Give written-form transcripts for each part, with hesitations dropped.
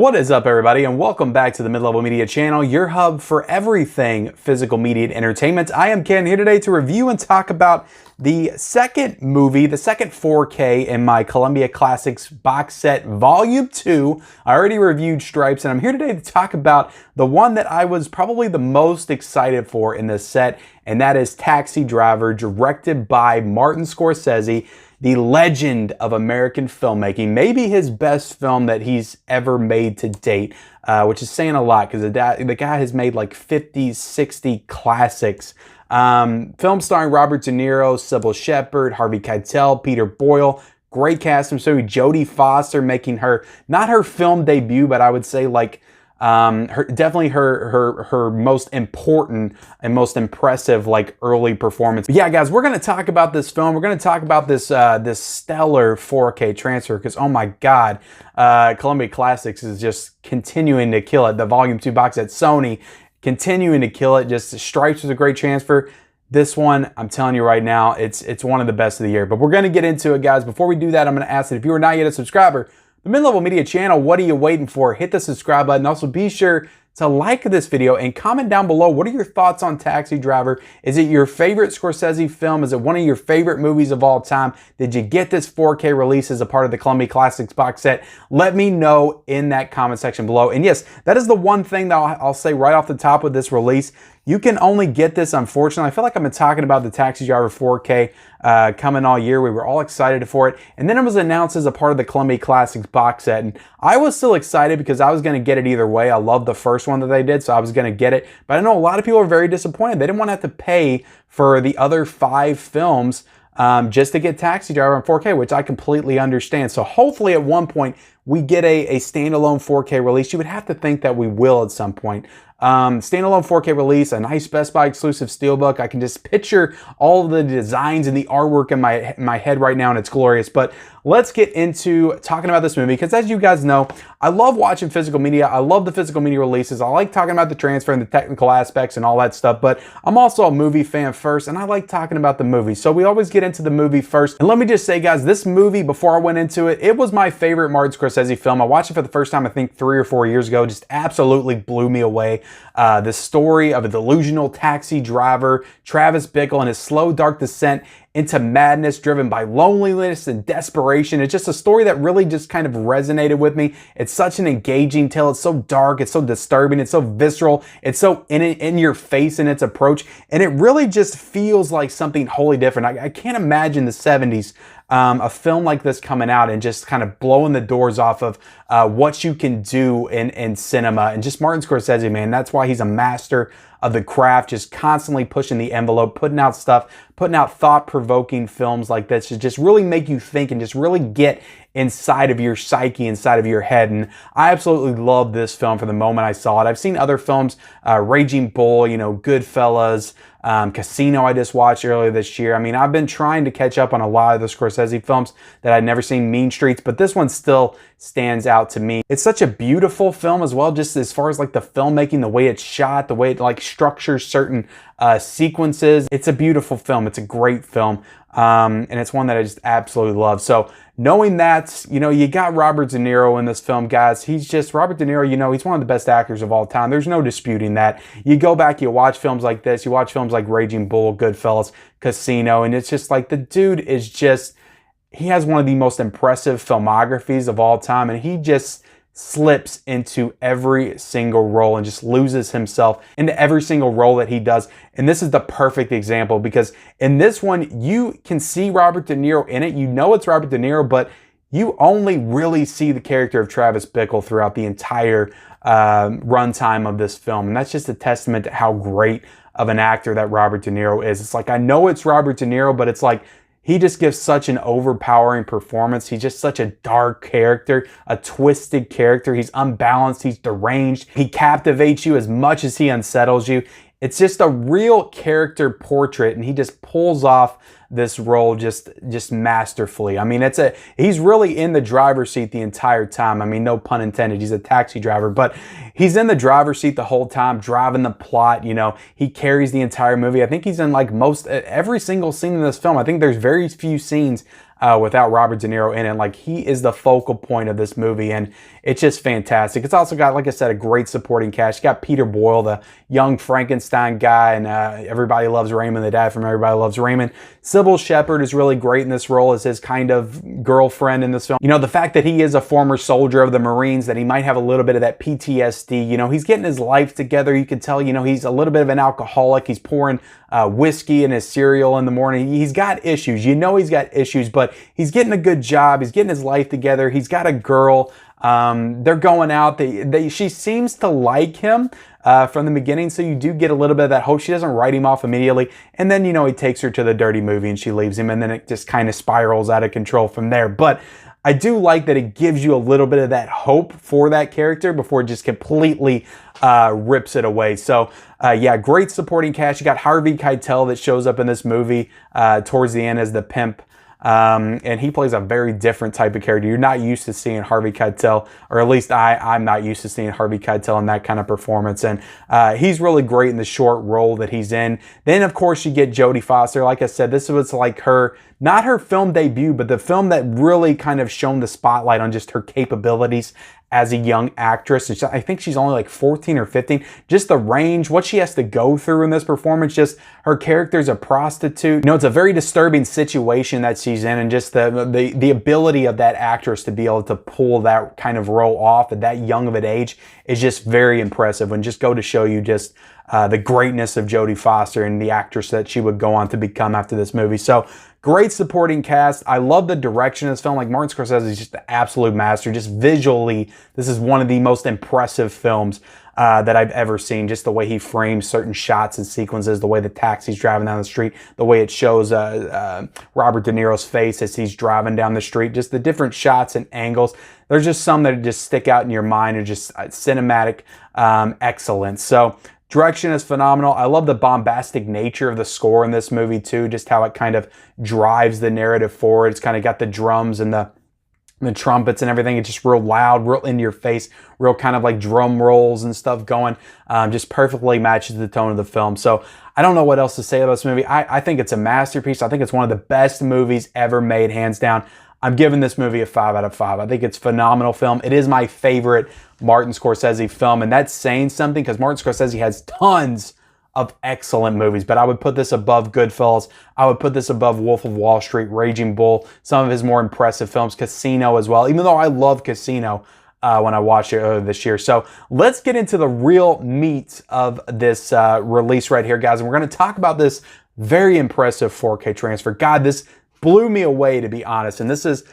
What is up, everybody, and welcome back to the Mid-Level Media channel, your hub for everything physical media and entertainment. I am Ken, here today to review and talk about the second movie, the second 4K in my Columbia Classics box set, Volume 2. I already reviewed Stripes, and I'm here today to talk about the one that I was probably the most excited for in this set, and that is Taxi Driver, directed by Martin Scorsese, the legend of American filmmaking, maybe his best film that he's ever made to date, which is saying a lot because the guy has made like 50, 60 classics. Film starring Robert De Niro, Sybil Shepherd, Harvey Keitel, Peter Boyle. Great cast from so Jody Foster making her, not her film debut, but I would say like definitely her most important and most impressive like early performance. But yeah, guys, we're gonna talk about this film. We're gonna talk about this this stellar 4K transfer because oh my God, Columbia Classics is just continuing to kill it. The Volume 2 box at SONY continuing to kill it. Just Stripes was a great transfer. This one, I'm telling you right now, it's one of the best of the year. But we're gonna get into it, guys. Before we do that, I'm gonna ask that if you are not yet a subscriber, the Mid-Level Media channel, what are you waiting for? Hit the subscribe button. Also, be sure to like this video and comment down below. What are your thoughts on Taxi Driver? Is it your favorite Scorsese film? Is it one of your favorite movies of all time? Did you get this 4K release as a part of the Columbia Classics box set? Let me know in that comment section below. And yes, that is the one thing that I'll say right off the top with this release. You can only get this, unfortunately. I feel like I've been talking about the Taxi Driver 4K coming all year. We were all excited for it. And then it was announced as a part of the Columbia Classics box set. And I was still excited because I was going to get it either way. I love the first one that they did, so I was going to get it. But I know a lot of people are very disappointed. They didn't want to have to pay for the other 5 films just to get Taxi Driver in 4K, which I completely understand. So hopefully at one point we get a standalone 4K release. You would have to think that we will at some point. Standalone 4K release, a nice Best Buy exclusive steelbook. I can just picture all of the designs and the artwork in my head right now, and it's glorious. But let's get into talking about this movie because as you guys know, I love watching physical media. I love the physical media releases. I like talking about the transfer and the technical aspects and all that stuff, but I'm also a movie fan first, and I like talking about the movie. So we always get into the movie first. And let me just say, guys, this movie, before I went into it, it was my favorite Martin Scorsese film. I watched it for the first time, I think 3 or 4 years ago. Just absolutely blew me away. The story of a delusional taxi driver, Travis Bickle, and his slow, dark descent into madness driven by loneliness and desperation. It's just a story that really just kind of resonated with me. It's such an engaging tale. It's so dark. It's so disturbing. It's so visceral. It's so in your face in its approach. And it really just feels like something wholly different. I can't imagine the 70s, a film like this coming out and just kind of blowing the doors off of what you can do in cinema. And just Martin Scorsese, man, that's why he's a master of the craft, just constantly pushing the envelope, putting out stuff, putting out thought-provoking films like this to just really make you think and just really get inside of your psyche, inside of your head. And I absolutely love this film from the moment I saw it. I've seen other films, Raging Bull, you know, Goodfellas, Casino I just watched earlier this year. I mean, I've been trying to catch up on a lot of the Scorsese films that I'd never seen, Mean Streets, but this one still stands out to me. It's such a beautiful film as well, just as far as like the filmmaking, the way it's shot, the way it like structures certain sequences. It's a beautiful film. It's a great film. And it's one that I just absolutely love. So knowing that, you know, you got Robert De Niro in this film, guys. He's just, Robert De Niro, you know, he's one of the best actors of all time. There's no disputing that. You go back, you watch films like this, you watch films like Raging Bull, Goodfellas, Casino, and it's just like the dude is just, he has one of the most impressive filmographies of all time, and he just slips into every single role and just loses himself into every single role that he does. And this is the perfect example because in this one, you can see Robert De Niro in it. You know it's Robert De Niro, but you only really see the character of Travis Bickle throughout the entire runtime of this film. And that's just a testament to how great of an actor that Robert De Niro is. It's like, I know it's Robert De Niro, but it's like, he just gives such an overpowering performance. He's just such a dark character, a twisted character. He's unbalanced. He's deranged. He captivates you as much as he unsettles you. It's just a real character portrait, and he just pulls off this role just masterfully. I mean, he's really in the driver's seat the entire time. I mean, no pun intended. He's a taxi driver, but he's in the driver's seat the whole time, driving the plot. You know, he carries the entire movie. I think he's in like every single scene in this film. I think there's very few scenes without Robert De Niro in it. Like, he is the focal point of this movie, and it's just fantastic. It's also got, like I said, a great supporting cast. You got Peter Boyle, the young Frankenstein guy, and Everybody Loves Raymond, the dad from Everybody Loves Raymond. Sybil Shepherd is really great in this role as his kind of girlfriend in this film. You know, the fact that he is a former soldier of the Marines, that he might have a little bit of that PTSD. You know, he's getting his life together. You can tell, you know, he's a little bit of an alcoholic. He's pouring whiskey in his cereal in the morning. He's got issues. You know he's got issues, but he's getting a good job. He's getting his life together. He's got a girl. They're going out. She seems to like him from the beginning, so you do get a little bit of that hope. She doesn't write him off immediately, and then, you know, he takes her to the dirty movie and she leaves him, and then it just kind of spirals out of control from there. But I do like that it gives you a little bit of that hope for that character before it just completely rips it away. So yeah, great supporting cast. You got Harvey Keitel that shows up in this movie towards the end as the pimp. And he plays a very different type of character. You're not used to seeing Harvey Keitel, or at least I'm not used to seeing Harvey Keitel in that kind of performance. And he's really great in the short role that he's in. Then, of course, you get Jody Foster. Like I said, this was like her, not her film debut, but the film that really kind of shone the spotlight on just her capabilities as a young actress. I think she's only like 14 or 15. Just the range, what she has to go through in this performance, just her character's a prostitute. You know, it's a very disturbing situation that she's in, and just the ability of that actress to be able to pull that kind of role off at that young of an age is just very impressive, and just go to show you just the greatness of Jodie Foster and the actress that she would go on to become after this movie. So great supporting cast. I love the direction of this film. Like, Martin Scorsese is just the absolute master. Just visually, this is one of the most impressive films that I've ever seen. Just the way he frames certain shots and sequences, the way the taxi's driving down the street, the way it shows Robert De Niro's face as he's driving down the street, just the different shots and angles. There's just some that just stick out in your mind and just cinematic excellence. So direction is phenomenal. I love the bombastic nature of the score in this movie too, just how it kind of drives the narrative forward. It's kind of got the drums and the trumpets and everything. It's just real loud, real in your face, real kind of like drum rolls and stuff going. Just perfectly matches the tone of the film. So I don't know what else to say about this movie. I think it's a masterpiece. I think it's one of the best movies ever made, hands down. I'm giving this movie a 5 out of 5. I think it's a phenomenal film. It is my favorite Martin Scorsese film, and that's saying something because Martin Scorsese has tons of excellent movies, but I would put this above Goodfellas. I would put this above Wolf of Wall Street, Raging Bull, some of his more impressive films, Casino as well, even though I love Casino when I watched it earlier this year. So let's get into the real meat of this release right here, guys, and we're going to talk about this very impressive 4K transfer. God, this blew me away, to be honest. And this is,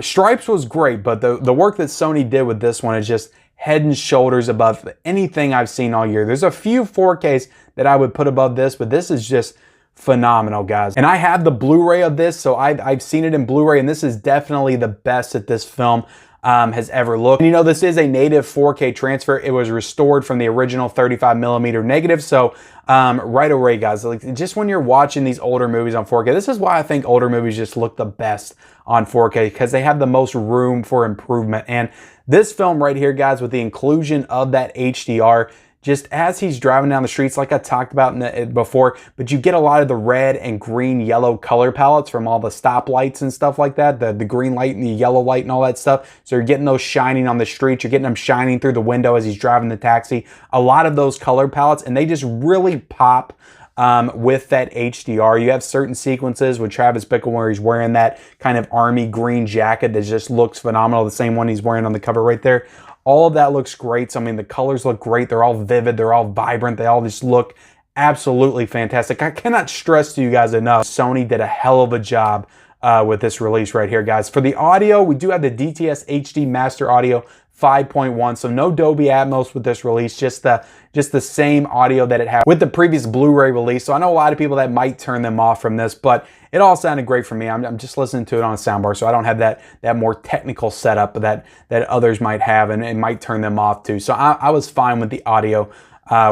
Stripes was great, but the work that Sony did with this one is just head and shoulders above anything I've seen all year. There's a few 4Ks that I would put above this, but this is just phenomenal, guys. And I have the Blu-ray of this, so I've seen it in Blu-ray, and this is definitely the best that this film has ever looked. And you know, this is a native 4K transfer. It was restored from the original 35mm negative. So right away, guys, like, just when you're watching these older movies on 4K, this is why I think older movies just look the best on 4K, because they have the most room for improvement. And this film right here, guys, with the inclusion of that HDR, just as he's driving down the streets, like I talked about before, but you get a lot of the red and green, yellow color palettes from all the stoplights and stuff like that, the green light and the yellow light and all that stuff. So you're getting those shining on the street. You're getting them shining through the window as he's driving the taxi. A lot of those color palettes, and they just really pop with that HDR. You have certain sequences with Travis Bickle where he's wearing that kind of army green jacket that just looks phenomenal. The same one he's wearing on the cover right there. All of that looks great. So, I mean, the colors look great. They're all vivid. They're all vibrant. They all just look absolutely fantastic. I cannot stress to you guys enough, Sony did a hell of a job with this release right here, guys. For the audio, we do have the DTS HD Master Audio 5.1, so no Dolby Atmos with this release, just the same audio that it had with the previous Blu-ray release. So I know a lot of people that might turn them off from this, but it all sounded great for me. I'm just listening to it on a soundbar, so I don't have that more technical setup that others might have, and it might turn them off too. So I was fine with the audio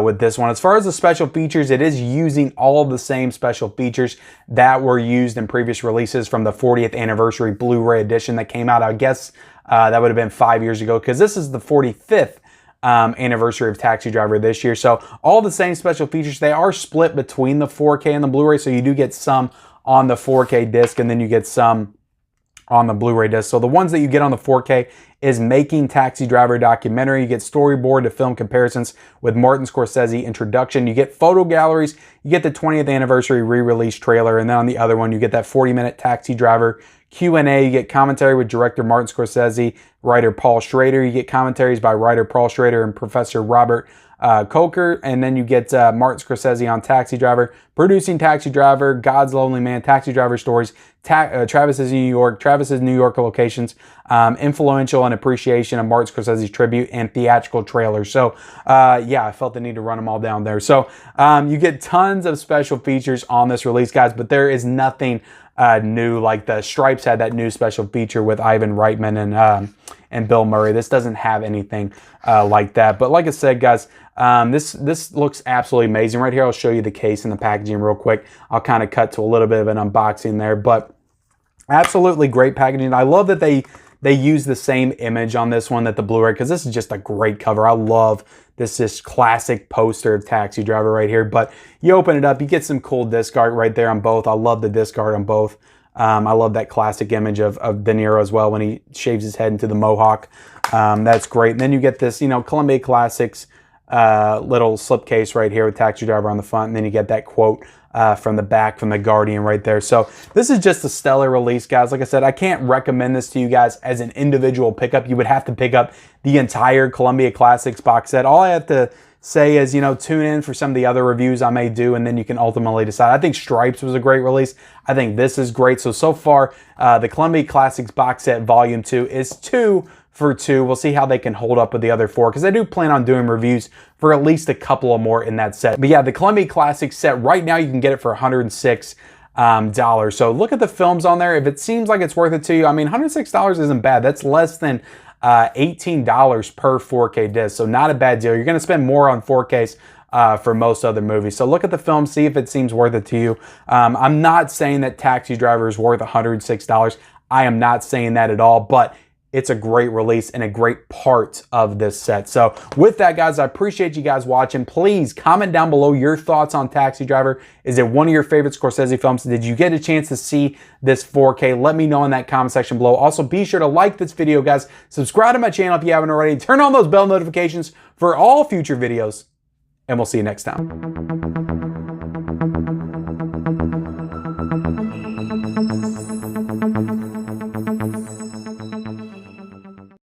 with this one. As far as the special features, it is using all of the same special features that were used in previous releases from the 40th anniversary Blu-ray edition that came out, I guess, that would have been 5 years ago, because this is the 45th anniversary of Taxi Driver this year. So all the same special features. They are split between the 4K and the Blu-ray, so you do get some on the 4K disc, and then you get some on the Blu-ray disc. So the ones that you get on the 4K is Making Taxi Driver documentary. You get storyboard to film comparisons with Martin Scorsese introduction. You get photo galleries. You get the 20th anniversary re-release trailer. And then on the other one, you get that 40-minute Taxi Driver Q&A. You get commentary with director Martin Scorsese, writer Paul Schrader. You get commentaries by writer Paul Schrader and Professor Robert Coker, and then you get Martin Scorsese on Taxi Driver, producing Taxi Driver, God's Lonely Man, Taxi Driver Stories, Travis's New York locations, influential and appreciation of Martin Scorsese's tribute, and theatrical trailers. So yeah, I felt the need to run them all down there. So you get tons of special features on this release, guys, but there is nothing new. Like the Stripes had that new special feature with Ivan Reitman and Bill Murray. This doesn't have anything like that. But like I said, guys, this looks absolutely amazing. Right here, I'll show you the case and the packaging real quick. I'll kind of cut to a little bit of an unboxing there, but absolutely great packaging. I love that they use the same image on this one that the Blu-ray, because this is just a great cover. I love this classic poster of Taxi Driver right here. But you open it up, you get some cool disc art right there on both. I love the disc art on both. I love that classic image of De Niro as well when he shaves his head into the mohawk. That's great. And then you get this, Columbia Classics little slipcase right here with Taxi Driver on the front. And then you get that quote from the back from The Guardian right there. So this is just a stellar release, guys. Like I said, I can't recommend this to you guys as an individual pickup. You would have to pick up the entire Columbia Classics box set. All I have to say is, tune in for some of the other reviews I may do, and then you can ultimately decide. I think Stripes was a great release. I think this is great. So far, the Columbia Classics box set volume 2 is 2 for 2. We'll see how they can hold up with the other 4, because I do plan on doing reviews for at least a couple of more in that set. But yeah, the Columbia Classics set right now, you can get it for $106. So look at the films on there. If it seems like it's worth it to you, I mean, $106 isn't bad. That's less than $18 per 4K disc. So not a bad deal. You're going to spend more on 4Ks for most other movies. So look at the film, see if it seems worth it to you. I'm not saying that Taxi Driver is worth $106. I am not saying that at all, but it's a great release and a great part of this set. So with that, guys, I appreciate you guys watching. Please comment down below your thoughts on Taxi Driver. Is it one of your favorite Scorsese films? Did you get a chance to see this 4K? Let me know in that comment section below. Also, be sure to like this video, guys. Subscribe to my channel if you haven't already. Turn on those bell notifications for all future videos, and we'll see you next time.